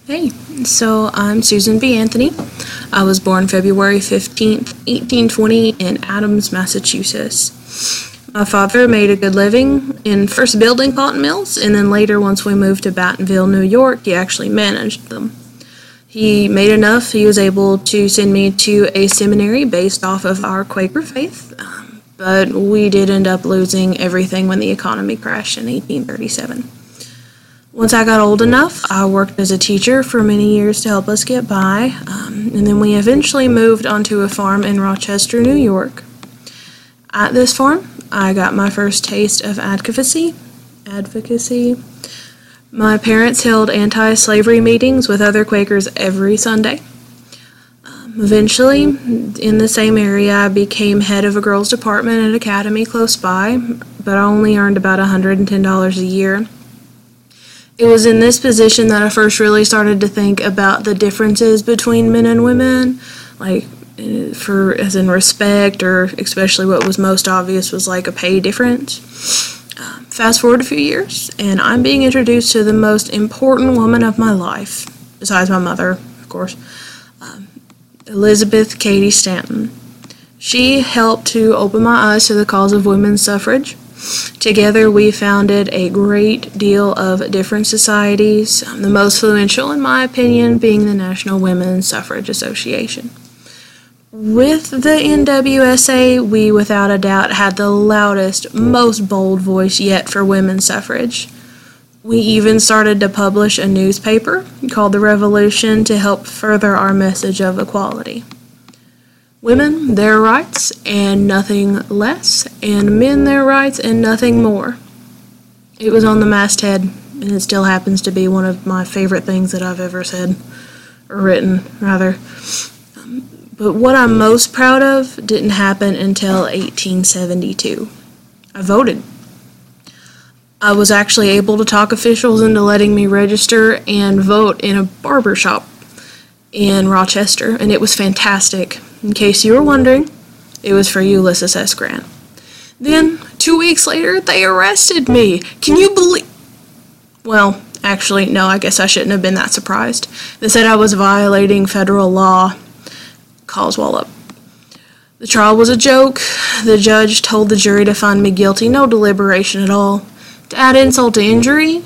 Hey, so I'm Susan B. Anthony. I was born February 15th, 1820 in Adams, Massachusetts. My father made a good living in first building cotton mills, and then later, once we moved to Battenville, New York, he actually managed them. He made enough, he was able to send me to a seminary based off of our Quaker faith, but we did end up losing everything when the economy crashed in 1837. Once I got old enough, I worked as a teacher for many years to help us get by, and then we eventually moved onto a farm in Rochester, New York. At this farm, I got my first taste of advocacy. My parents held anti-slavery meetings with other Quakers every Sunday. Eventually, in the same area, I became head of a girls' department at an academy close by, but I only earned about $110 a year. It was in this position that I first really started to think about the differences between men and women, as in respect, or especially what was most obvious was like a pay difference. Fast forward a few years, and I'm being introduced to the most important woman of my life, besides my mother, of course, Elizabeth Cady Stanton. She helped to open my eyes to the cause of women's suffrage. Together, we founded a great deal of different societies, the most influential, in my opinion, being the National Women's Suffrage Association. With the NWSA, we without a doubt had the loudest, most bold voice yet for women's suffrage. We even started to publish a newspaper called The Revolution to help further our message of equality. Women, their rights, and nothing less, and men, their rights, and nothing more. It was on the masthead, and it still happens to be one of my favorite things that I've ever said, or written, rather. But what I'm most proud of didn't happen until 1872. I voted. I was actually able to talk officials into letting me register and vote in a barber shop in Rochester, and it was fantastic. In case you were wondering, it was for Ulysses S. Grant. Then, 2 weeks later, they arrested me. Can you believe? Well, actually, no, I guess I shouldn't have been that surprised. They said I was violating federal law. Calls Wallop. The trial was a joke. The judge told the jury to find me guilty, no deliberation at all. To add insult to injury,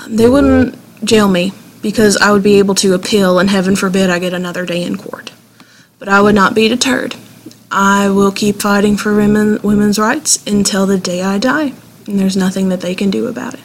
they wouldn't jail me because I would be able to appeal, and heaven forbid I get another day in court. But I would not be deterred. I will keep fighting for women's rights until the day I die, and there's nothing that they can do about it.